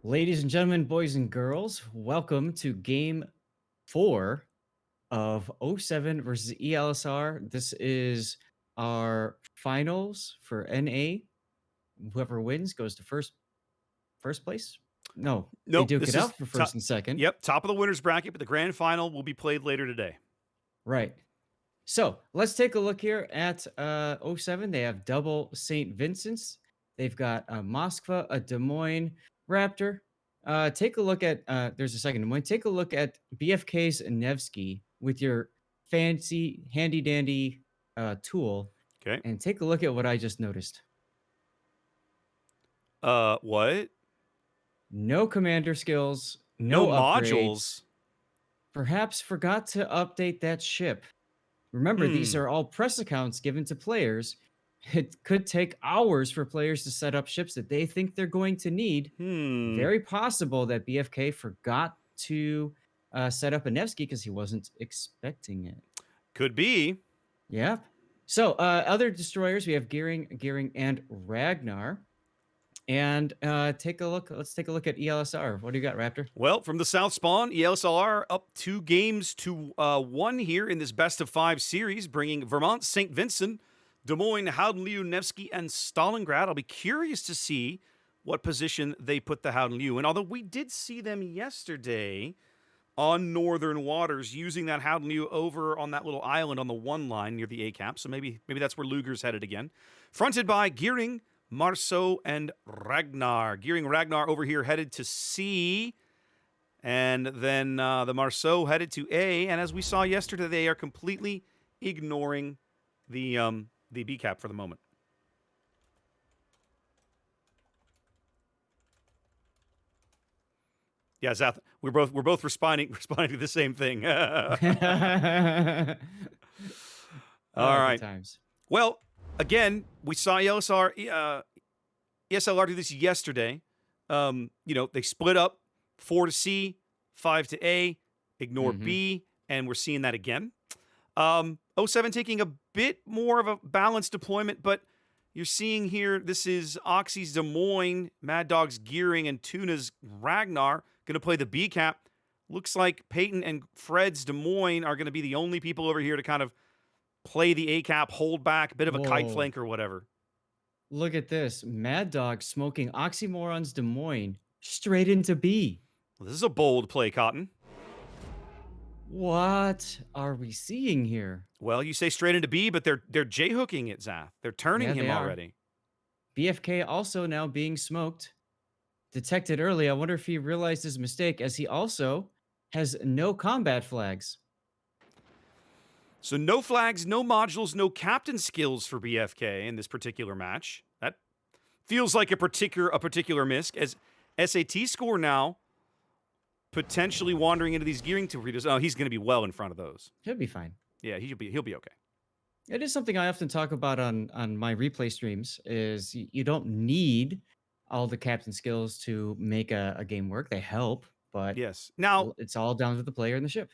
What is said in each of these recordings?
Ladies and gentlemen, boys and girls, welcome to game 4 of '07 versus ELSR. This is our finals for NA. Whoever wins goes to first place. No, they Nope, duke this it is out for first and second. Yep, top of the winners bracket, but the grand final will be played later today. Right. So let's take a look here at '07. They have double St. Vincent's. They've got a Moskva, a Des Moines Raptor. Take a look at there's a second Des Moines. Take a look at BFK's Nevsky with your fancy handy dandy tool, Okay. and take a look at what I just noticed. What? No commander skills, No no upgrades. modules. Perhaps forgot to update that ship. Remember, these Hmm. are all press accounts given to players. It could take hours for players to set up ships that they think they're going to need. Hmm. Very possible that BFK forgot to set up a Nevsky because he wasn't expecting it. Could be. Yeah. So other destroyers, we have Gearing, and Ragnar. And take a look. Let's take a look at ELSR. What do you got, Raptor? Well, from the South Spawn, ELSR up 2-1 here in this best of 5 series, bringing Vermont, St. Vincent, Des Moines, Howden Liu, Nevsky, and Stalingrad. I'll be curious to see what position they put the Howden Liu in. Although we did see them yesterday on Northern Waters using that Howden Liu over on that little island on the 1 line near the A cap. So maybe that's where Luger's headed again. Fronted by Gearing, Marceau, and Ragnar. Gearing Ragnar over here headed to C. And then the Marceau headed to A. And as we saw yesterday, they are completely ignoring the B cap for the moment. Yeah, Zath, we're both responding to the same thing. All Good right. times. Well, again, we saw ESLR do this yesterday. They split up 4 to C, 5 to A, ignore B, and we're seeing that again. '07 taking a bit more of a balanced deployment, but you're seeing here, this is Oxy's Des Moines, Mad Dog's Gearing, and Tuna's Ragnar going to play the B cap. Looks like Peyton and Fred's Des Moines are going to be the only people over here to kind of play the A cap, hold back, bit of a kite Whoa. flank or whatever. Look at this. Mad Dog smoking Oxymoron's Des Moines straight into B. Well, this is a bold play, Cotton. What are we seeing here? Well, you say straight into B, but they're J-hooking it, Zath. They're turning Yeah, him they are. already. BFK also now being smoked. Detected early. I wonder if he realized his mistake as he also has no combat flags. So no flags, no modules, no captain skills for BFK in this particular match. That feels like a particular miss, as SAT score now potentially wandering into these gearing torpedoes. Oh, he's going to be well in front of those. He'll be fine. Yeah, he'll be okay. It is something I often talk about on my replay streams is you don't need all the captain skills to make a game work. They help, but Yes. Now, it's all down to the player and the ship.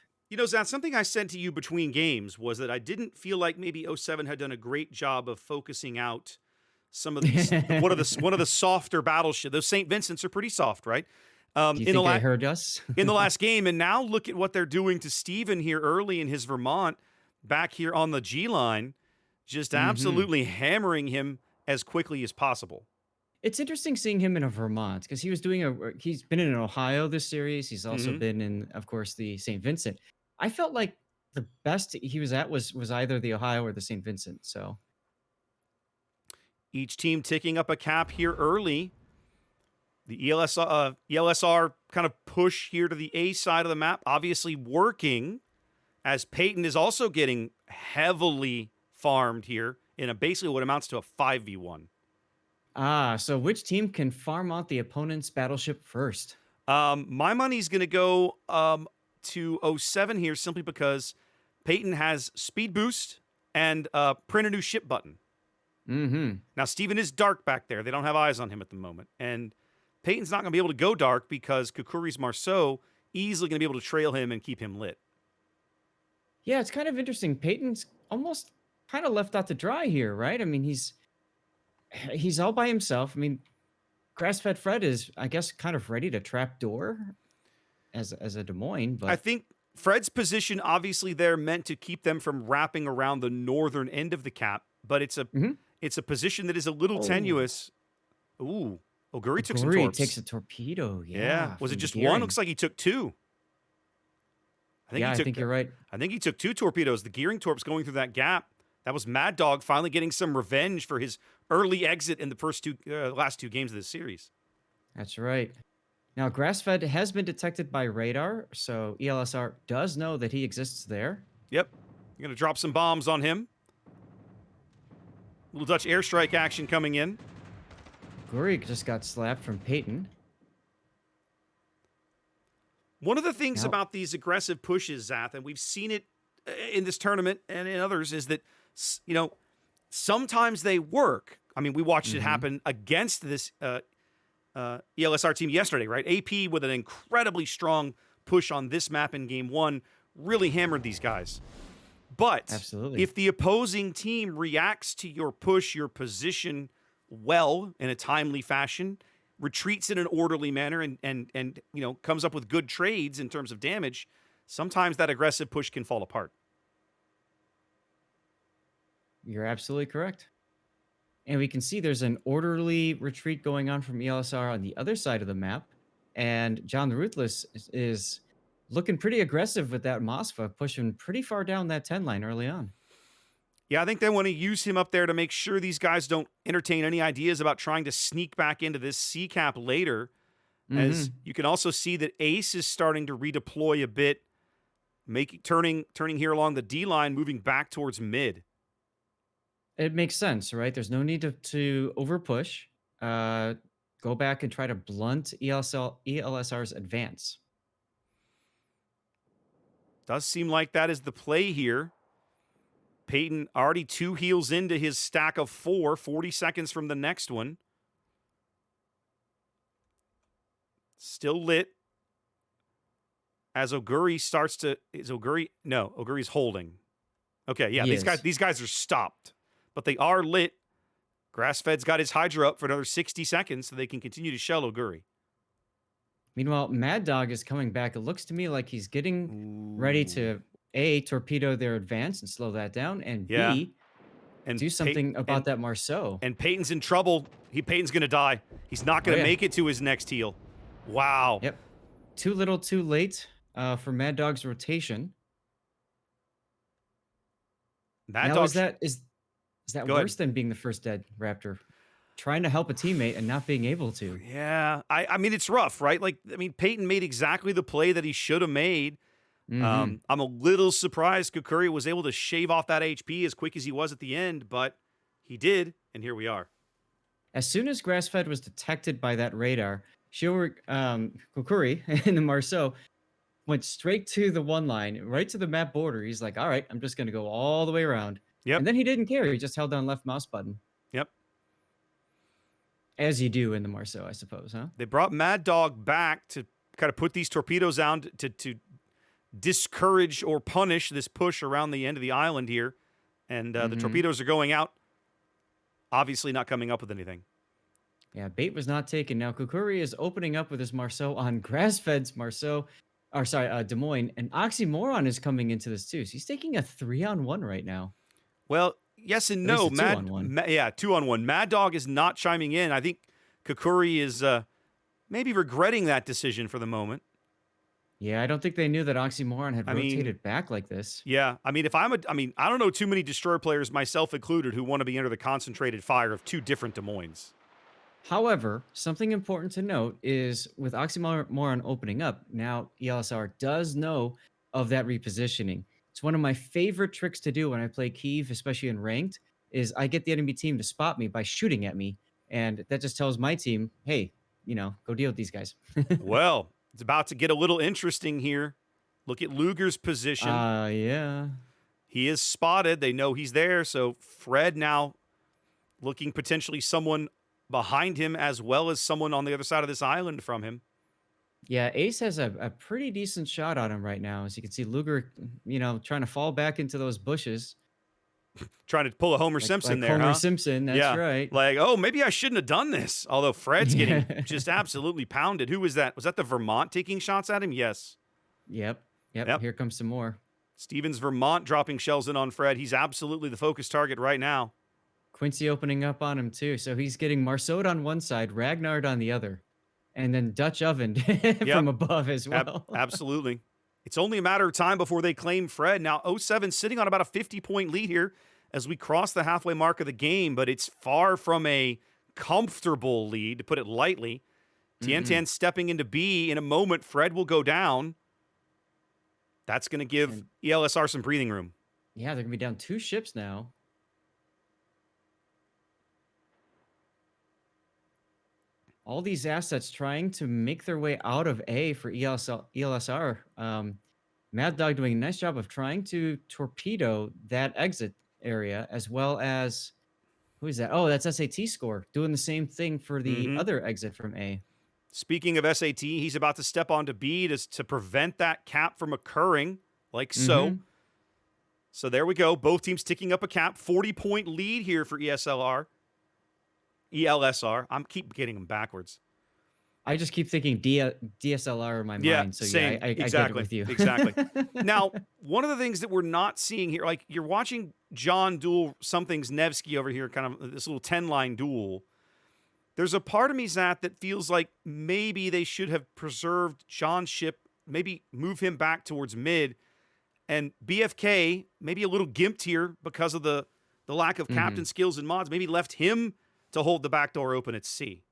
Zach, something I said to you between games was that I didn't feel like maybe '07 had done a great job of focusing out some of these one of the softer battleships. Those St. Vincent's are pretty soft, right? Do you think they heard us? in the last game, and now look at what they're doing to Steven here early in his Vermont, back here on the G line, just absolutely hammering him as quickly as possible. It's interesting seeing him in a Vermont because he's been in Ohio this series. He's also been in, of course, the St. Vincent. I felt like the best he was at was either the Ohio or the St. Vincent. So each team ticking up a cap here early. The ELSR kind of push here to the A side of the map, obviously working, as Peyton is also getting heavily farmed here in basically what amounts to a 5v1. So which team can farm out the opponent's battleship first? My money's going to go to '07 here simply because Peyton has speed boost and print a new ship button. Now, Steven is dark back there. They don't have eyes on him at the moment. And Peyton's not going to be able to go dark because Kukuri's Marceau easily going to be able to trail him and keep him lit. Yeah, it's kind of interesting. Peyton's almost kind of left out to dry here, right? I mean, he's all by himself. I mean, Grass-fed Fred is, I guess, kind of ready to trap door as a Des Moines, I but think Fred's position, obviously, they're meant to keep them from wrapping around the northern end of the cap, but mhm. it's a position that is a little Oh, tenuous. Ooh, Oguri took some Guri takes torps. a torpedo, Yeah, yeah, was it from the just one? gearing. Looks like he took two. I think Yeah, he I took. think you're right. I think he took two torpedoes. The gearing torps going through that gap. That was Mad Dog finally getting some revenge for his early exit in the last two games of this series. That's right. Now, grass-fed has been detected by radar, so ELSR does know that he exists there. Yep, you're gonna drop some bombs on him. Little Dutch airstrike action coming in. Guri just got slapped from Peyton. One of the things Now, about these aggressive pushes, Zath, and we've seen it in this tournament and in others, is that sometimes they work. I mean, we watched it mhm. happen against this ELSR team yesterday, right? AP with an incredibly strong push on this map in game one really hammered these guys. But Absolutely. if the opposing team reacts to your push, your position well in a timely fashion, retreats in an orderly manner, and comes up with good trades in terms of damage, sometimes that aggressive push can fall apart. You're absolutely correct. And we can see there's an orderly retreat going on from ELSR on the other side of the map. And John the Ruthless is looking pretty aggressive with that Mosfa, pushing pretty far down that 10 line early on. Yeah, I think they want to use him up there to make sure these guys don't entertain any ideas about trying to sneak back into this C cap later. As Hmm. you can also see that Ace is starting to redeploy a bit, turning here along the D line, moving back towards mid. It makes sense, right? There's no need to over push. Uh, go back and try to blunt ELSR's advance. Does seem like that is the play here. Peyton already 2 heals into his stack of 4, 40 seconds from the next one. Still lit. As Oguri starts to. Is Oguri? No, Oguri's holding. Okay, yeah, He is. these guys are stopped, but they are lit. Grass-fed's got his Hydra up for another 60 seconds so they can continue to shell Oguri. Meanwhile, Mad Dog is coming back. It looks to me like he's getting ready Ooh. to A, torpedo their advance and slow that down, and Yeah. B, And do something about that Marceau. Peyton's in trouble. Peyton's gonna die. He's not Oh, gonna yeah. make it to his next heal. Wow. Yep. Too little, too late for Mad Dog's rotation. Mad Now, Dog. is that Go ahead. worse than being the first dead Raptor? Trying to help a teammate and not being able to. Yeah. I mean, it's rough, right? Like, I mean, Peyton made exactly the play that he should have made. Hmm. I'm a little surprised Kukuri was able to shave off that HP as quick as he was at the end, but he did, and here we are. As soon as Grassfed was detected by that radar, Kukuri and the Marceau went straight to the one line, right to the map border. He's like, all right, I'm just going to go all the way around. Yep. And then he didn't care. He just held down left mouse button, Yep. as you do in the Marceau, I suppose, huh? They brought Mad Dog back to kind of put these torpedoes down to discourage or punish this push around the end of the island here. And the Hmm. torpedoes are going out, obviously not coming up with anything. Yeah, bait was not taken. Now, Kukuri is opening up with his Marceau on Grassfed's Marceau, or sorry, Des Moines. And Oxymoron is coming into this too. So he's taking a 3-on-1 right now, Well, yes and at least no. a 2-on-1. Yeah, 2-on-1. Mad Dog is not chiming in. I think Kukuri is maybe regretting that decision for the moment. Yeah, I don't think they knew that Oxymoron had I mean, rotated back like this. yeah. I mean, I don't know too many Destroyer players, myself included, who want to be under the concentrated fire of two different Des Moines. However, something important to note is with Oxymoron opening up, now ELSR does know of that repositioning. It's one of my favorite tricks to do when I play Kyiv, especially in ranked, is I get the enemy team to spot me by shooting at me. And that just tells my team, hey, go deal with these guys. Well, it's about to get a little interesting here. Look at Luger's position. Yeah. He is spotted. They know he's there. So Fred now looking potentially someone behind him as well as someone on the other side of this island from him. Yeah, Ace has a pretty decent shot on him right now. As you can see, Luger, trying to fall back into those bushes. Trying to pull a Homer Simpson Like there, Homer huh? Simpson, that's Yeah. right. Like, oh, maybe I shouldn't have done this. Although Fred's getting Yeah. just absolutely pounded. Who was that? Was that the Vermont taking shots at him? Yes. Yep. Yep. Yep. Here comes some more. Stevens Vermont dropping shells in on Fred. He's absolutely the focus target right now. Quincy opening up on him too. So he's getting Marceau on one side, Ragnard on the other, and then Dutch oven Yep. from above as well. Absolutely. It's only a matter of time before they claim Fred. Now, 07 sitting on about a 50-point lead here as we cross the halfway mark of the game, but it's far from a comfortable lead, to put it lightly. Tian stepping into B. In a moment, Fred will go down. That's going to give And ELSR some breathing room. yeah, they're gonna be down 2 ships now. All these assets trying to make their way out of A for ELSR. Mad Dog doing a nice job of trying to torpedo that exit area, as well as who is that? Oh, that's SAT score doing the same thing for the Mm-hmm. other exit from A. Speaking of SAT, he's about to step onto B to prevent that cap from occurring, like so. So there we go. Both teams ticking up a cap. 40-point lead here for ELSR. I'm keep getting them backwards. I just keep thinking DSLR in my Yeah, mind. So same. yeah, I get it Exactly. with you. Exactly. Now, one of the things that we're not seeing here, like you're watching John duel something's Nevsky over here, kind of this little 10-line duel. There's a part of me, Zat, that feels like maybe they should have preserved John's ship, maybe move him back towards mid, and BFK, maybe a little gimped here because of the lack of captain skills and mods, maybe left him to hold the back door open at sea.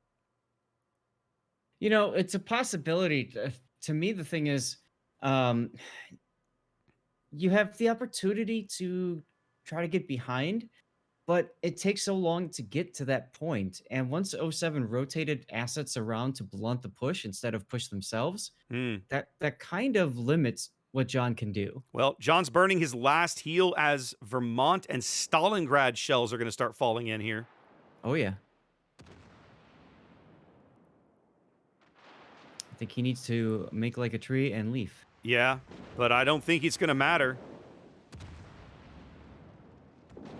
You know, it's a possibility. To me, the thing is, you have the opportunity to try to get behind, but it takes so long to get to that point. And once '07 rotated assets around to blunt the push instead of push themselves, that kind of limits what John can do. Well, John's burning his last heel as Vermont and Stalingrad shells are going to start falling in here. Oh, yeah. I think he needs to make like a tree and leaf. Yeah, but I don't think it's going to matter.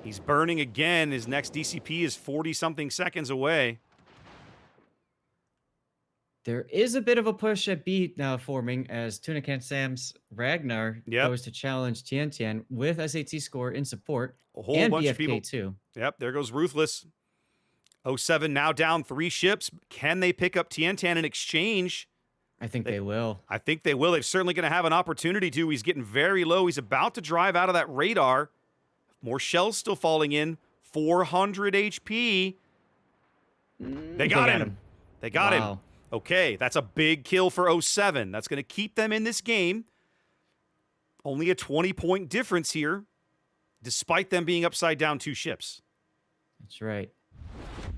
He's burning again. His next DCP is 40-something seconds away. There is a bit of a push at B now forming as Tunic and Sam's Ragnar goes to challenge Tian Tian with SAT score in support. A whole and bunch BFK of people. too. Yep, there goes Ruthless. 07 now down 3 ships. Can they pick up Tian Tian in exchange? I think they will. I think they will. They're certainly going to have an opportunity to. He's getting very low. He's about to drive out of that radar. More shells still falling in. 400 HP. They got him. They got him. Okay, that's a big kill for 07. That's going to keep them in this game. Only a 20-point difference here, despite them being upside down 2 ships. That's right.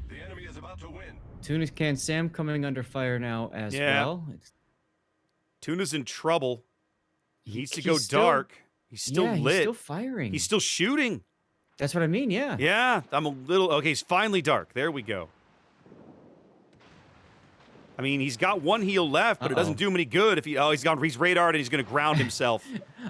The enemy is about to win. Tunic Can Sam coming under fire now as well. Tuna's in trouble. He needs to go still, dark. He's still lit. He's still firing. He's still shooting. That's what I mean, yeah. Yeah, I'm a little... Okay, he's finally dark. There we go. I mean, he's got 1 heel left, but it doesn't do him any good if he... Oh, he's radared and he's going to ground himself.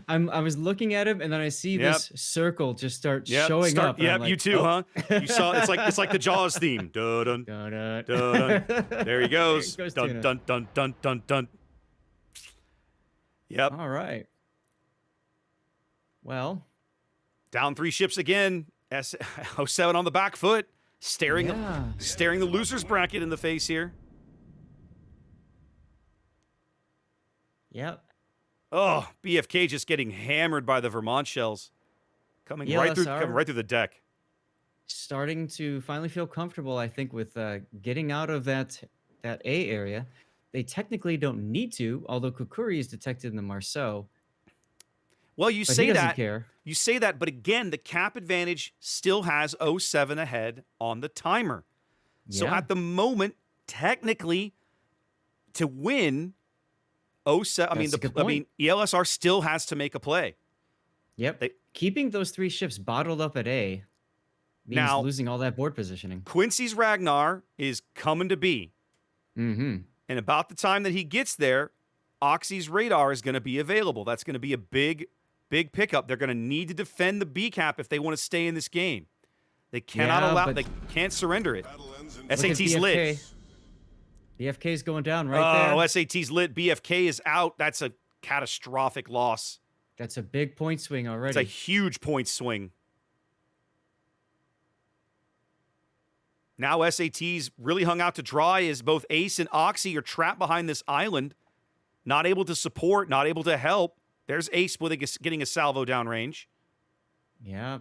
I was looking at him, and then I see this circle just start showing up. Yep, like, you too, huh? You saw it's like the Jaws theme. Dun dun dun dun. There he goes. There goes dun, Tuna. dun dun dun dun dun. Yep. All right. Well, down 3 ships again. 07 on the back foot, staring the losers bracket in the face here. Yep. Oh, BFK just getting hammered by the Vermont shells. Coming right through the deck. Starting to finally feel comfortable, I think, with getting out of that A area. They technically don't need to, although Kukuri is detected in the Marceau. Well, you But say he doesn't that. care. You say that, but again, the cap advantage still has 07 ahead on the timer. So Yeah. at the moment, technically, to win 07, I mean, ELSR still has to make a play. Yep. Keeping those 3 ships bottled up at A means Now, losing all that board positioning. Quincy's Ragnar is coming to B. Mm-hmm. And about the time that he gets there, Oxy's radar is going to be available. That's going to be a big Big pickup. They're going to need to defend the B cap if they want to stay in this game. They cannot Yeah, allow. but They can't surrender it. Battle ends in look at SAT's BFK. lit. BFK's going down right Oh, there. SAT's lit. BFK is out. That's a catastrophic loss. That's a big point swing It's already. a huge point swing. Now SAT's really hung out to dry as both Ace and Oxy are trapped behind this island, not able to support, not able to help. There's Ace getting a salvo downrange. Yeah.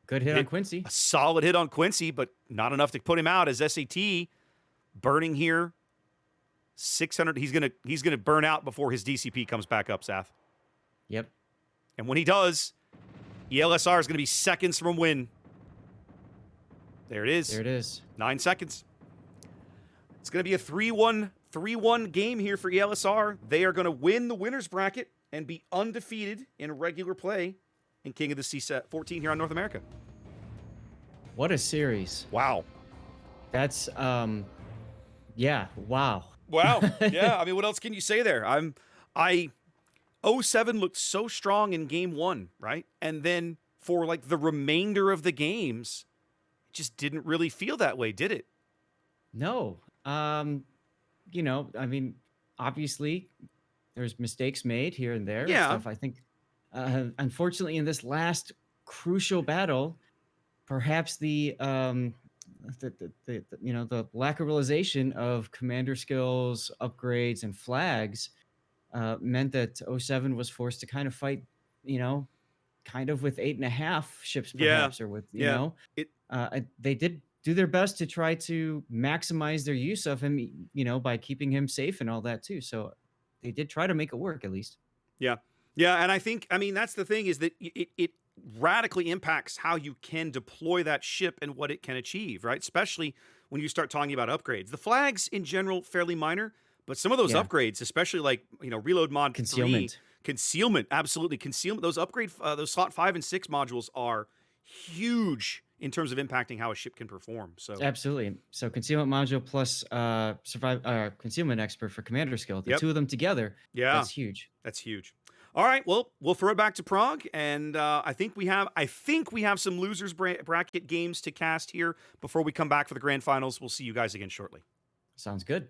Good hit on Quincy. A solid hit on Quincy, but not enough to put him out as SAT burning here. 600. He's gonna burn out before his DCP comes back up, Seth. Yep. And when he does, ELSR is going to be seconds from a win. There it is. There it is. 9 seconds. It's going to be a 3-1 game here for ELSR. They are going to win the winner's bracket and be undefeated in regular play in King of the Sea Set 14 here on North America. What a series. Wow. That's yeah, wow. Wow. Yeah. I mean, what else can you say there? 07 looked so strong in game 1, right? And then for like the remainder of the games, it just didn't really feel that way, did it? No. You know, I mean, obviously there's mistakes made here and there. and Yeah. Stuff. I think unfortunately in this last crucial battle, perhaps the you know, the lack of realization of commander skills, upgrades, and flags meant that 07 was forced to kind of fight, you know, kind of with 8.5 ships Yeah. perhaps, or with, you Yeah. know, they did do their best to try to maximize their use of him, you know, by keeping him safe and all that too. So they did try to make it work at least. Yeah. Yeah. And I mean, that's the thing, is that it radically impacts how you can deploy that ship and what it can achieve, right? Especially when you start talking about upgrades. The flags in general, fairly minor, but some of those Yeah. upgrades, especially like, you know, reload mod 3, Concealment. concealment, absolutely concealment. Those those slot 5 and 6 modules are huge in terms of impacting how a ship can perform. So Absolutely. So concealment module plus concealment expert for commander skill. The Yep. two of them together. yeah, That's huge. that's huge. All right, well, we'll throw it back to Prague, and I think we have some losers bracket games to cast here before we come back for the grand finals. We'll see you guys again shortly. Sounds good.